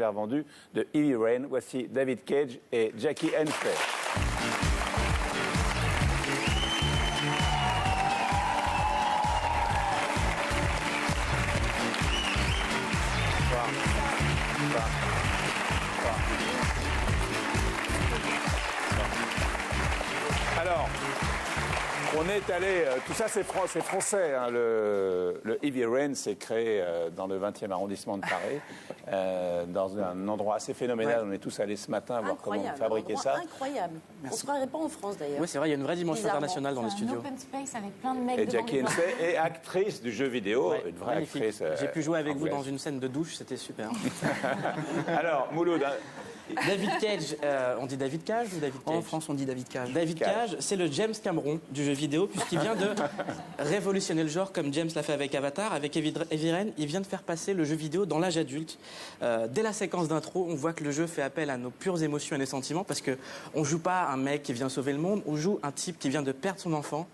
vendu de Heavy Rain. Voici David Cage et Jackie Hensley. Alors, on est allé, tout ça c'est français, hein, le Heavy Rain s'est créé dans le 20e arrondissement de Paris, dans un endroit assez phénoménal. Ouais. On est tous allés ce matin voir comment fabriquer ça. Incroyable. Merci. On ne se croirait pas en France d'ailleurs. Oui, c'est vrai, il y a une vraie dimension internationale dans les studios. Un open space avec plein de mecs. Et Jackie Hensley est actrice du jeu vidéo, une vraie actrice. J'ai pu jouer avec vous dans une scène de douche, c'était super. Alors, Mouloud. David Cage, on dit David Cage ou David Cage? En France, on dit David Cage. David Cage, c'est le James Cameron du jeu vidéo, puisqu'il vient de révolutionner le genre comme James l'a fait avec Avatar. Avec Heavy Rain, il vient de faire passer le jeu vidéo dans l'âge adulte. Dès la séquence d'intro, on voit que le jeu fait appel à nos pures émotions et nos sentiments, parce qu'on joue pas un mec qui vient sauver le monde, on joue un type qui vient de perdre son enfant.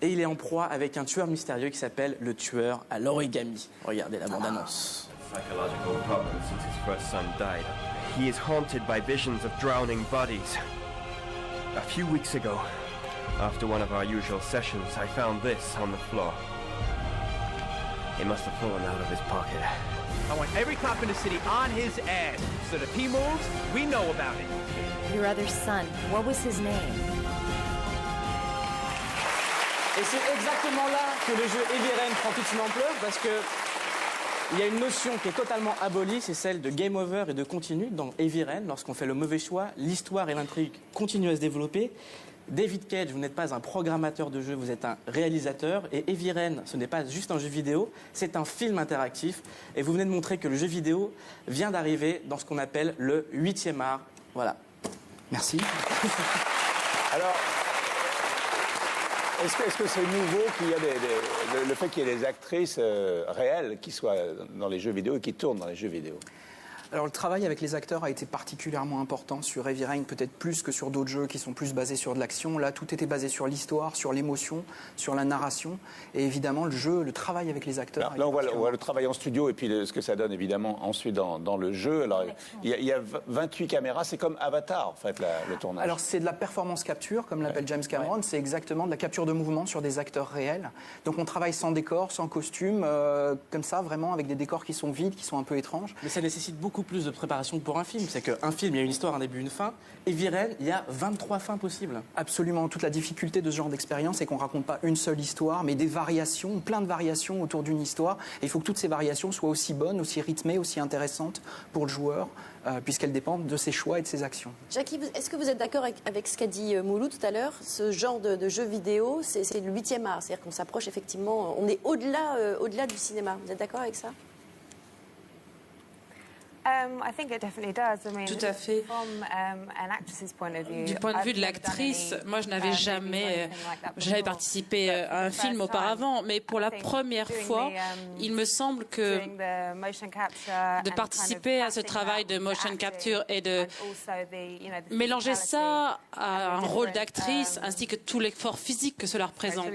Et il est en proie avec un tueur mystérieux qui s'appelle le tueur à l'origami. Regardez la bande-annonce. Psychological problem since his first son died. He is haunted by visions of drowning bodies. A few weeks ago, after one of our usual sessions, I found this on the floor. It must have fallen out of his pocket. I want every cop in the city on his ass, so that if he moves, we know about it. Your other son, what was his name? Et c'est exactement là que le jeu Heavy Rain prend toute son ampleur, parce que il y a une notion qui est totalement abolie, c'est celle de game over et de continu dans Heavy Rain. Lorsqu'on fait le mauvais choix, l'histoire et l'intrigue continuent à se développer. David Cage, vous n'êtes pas un programmateur de jeu, vous êtes un réalisateur. Et Heavy Rain, ce n'est pas juste un jeu vidéo, c'est un film interactif. Et vous venez de montrer que le jeu vidéo vient d'arriver dans ce qu'on appelle le 8e art. Voilà. Merci. Alors, est-ce que c'est nouveau qu'il y a le fait qu'il y ait des actrices réelles qui soient dans les jeux vidéo et qui tournent dans les jeux vidéo? Alors le travail avec les acteurs a été particulièrement important sur Heavy Rain, peut-être plus que sur d'autres jeux qui sont plus basés sur de l'action. Là, tout était basé sur l'histoire, sur l'émotion, sur la narration. Et évidemment, le travail avec les acteurs... Alors, là, on voit le travail en studio et puis ce que ça donne évidemment ensuite dans le jeu. Alors, il y a 28 caméras, c'est comme Avatar en fait, le tournage. Alors c'est de la performance capture, comme l'appelle James Cameron. Ouais. C'est exactement de la capture de mouvement sur des acteurs réels. Donc on travaille sans décor, sans costume, comme ça, vraiment avec des décors qui sont vides, qui sont un peu étranges. Mais ça nécessite beaucoup plus de préparation que pour un film. C'est qu'un film, il y a une histoire, un début, une fin. Et Heavy Rain, il y a 23 fins possibles. Absolument. Toute la difficulté de ce genre d'expérience, c'est qu'on ne raconte pas une seule histoire, mais des variations, plein de variations autour d'une histoire. Et il faut que toutes ces variations soient aussi bonnes, aussi rythmées, aussi intéressantes pour le joueur, puisqu'elles dépendent de ses choix et de ses actions. Jackie, est-ce que vous êtes d'accord avec ce qu'a dit Mouloud tout à l'heure? Ce genre de jeu vidéo, c'est le 8e art. C'est-à-dire qu'on s'approche effectivement, on est au-delà du cinéma. Vous êtes d'accord avec ça? Tout à fait. Du point de vue de l'actrice, moi je n'avais jamais participé à un film auparavant, mais pour la première fois, il me semble que de participer à ce travail de motion capture et de mélanger ça à un rôle d'actrice ainsi que tout l'effort physique que cela représente.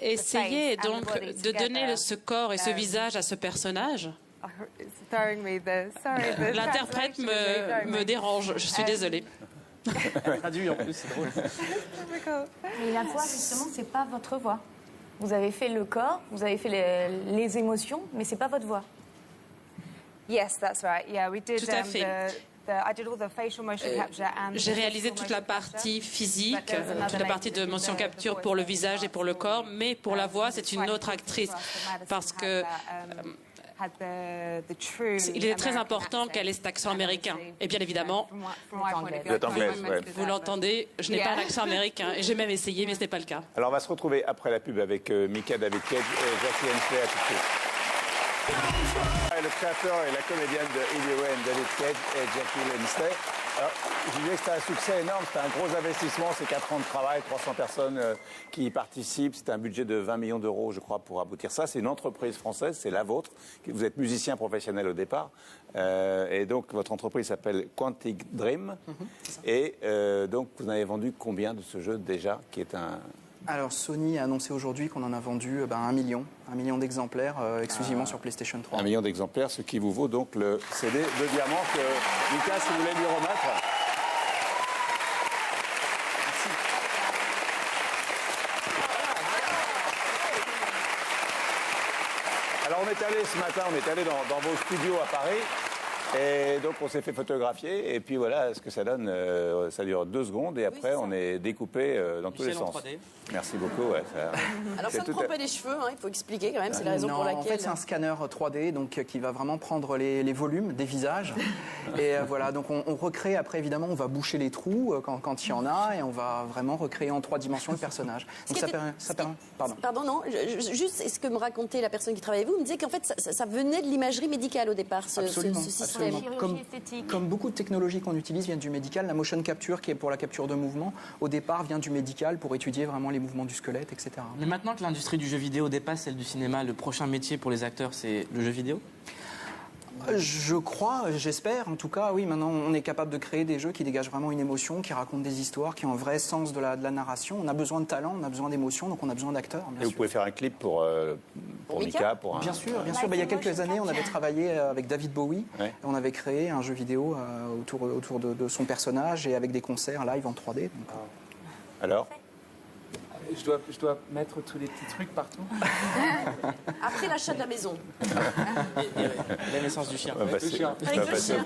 Essayer donc de donner ce corps et ce visage à ce personnage. L'interprète me dérange, je suis désolée. Traduit en plus, c'est drôle. Mais la voix, justement, c'est pas votre voix. Vous avez fait le corps, vous avez fait les émotions, mais c'est pas votre voix. Yes, that's right. Yeah, we did. Tout à fait. J'ai réalisé toute la partie physique, toute la partie de motion capture pour le visage et pour le corps, mais pour la voix, c'est une autre actrice parce que il est très important qu'elle ait cet accent américain. Et bien évidemment, vous êtes anglaise, ouais. Vous l'entendez, je n'ai pas l'accent américain et j'ai même essayé, mais ce n'est pas le cas. Alors on va se retrouver après la pub avec Mika, David Cage et Jackie Hensley. À tout de suite. Le créateur et la comédienne de Heavy Rain, David Cage et Jackie Hensley. Alors, je disais que c'était un succès énorme, c'était un gros investissement, c'est 4 ans de travail, 300 personnes qui y participent, c'est un budget de 20 millions d'euros, je crois, pour aboutir ça. C'est une entreprise française, c'est la vôtre. Vous êtes musicien professionnel au départ, et donc votre entreprise s'appelle Quantic Dream. Et donc vous en avez vendu combien de ce jeu déjà, qui est Alors Sony a annoncé aujourd'hui qu'on en a vendu 1 million d'exemplaires exclusivement sur PlayStation 3. 1 million d'exemplaires, ce qui vous vaut donc le CD de diamant que Mika, si vous voulez lui remettre. Alors on est allé ce matin, dans vos studios à Paris. Et donc on s'est fait photographier et puis voilà ce que ça donne. Ça dure 2 secondes et après on est découpé dans tous les sens. 3D. Merci beaucoup. Ouais, Alors ça ne prend pas les cheveux, hein, il faut expliquer quand même, c'est la raison pour laquelle... En fait c'est un scanner 3D donc, qui va vraiment prendre les volumes des visages. Et voilà, donc on recrée après évidemment, on va boucher les trous quand il y en a et on va vraiment recréer en 3 dimensions le personnage. Donc ça permet... Pardon, non, juste ce que me racontait la personne qui travaillait avec vous, me disait qu'en fait ça venait de l'imagerie médicale au départ, ce système. Comme beaucoup de technologies qu'on utilise viennent du médical, la motion capture qui est pour la capture de mouvement, au départ vient du médical pour étudier vraiment les mouvements du squelette, etc. Mais maintenant que l'industrie du jeu vidéo dépasse celle du cinéma, le prochain métier pour les acteurs, c'est le jeu vidéo ? Je crois, j'espère en tout cas, oui, maintenant on est capable de créer des jeux qui dégagent vraiment une émotion, qui racontent des histoires, qui ont un vrai sens de la narration. On a besoin de talent, on a besoin d'émotion, donc on a besoin d'acteurs. Et vous pouvez faire un clip pour Mika, pour un... Bien sûr. Il y a quelques années, on avait travaillé avec David Bowie, Ouais. et on avait créé un jeu vidéo autour de son personnage et avec des concerts live en 3D. Donc... Alors Je dois mettre tous les petits trucs partout. Après l'achat de la maison. La naissance du chien. on va passer- Avec le chien.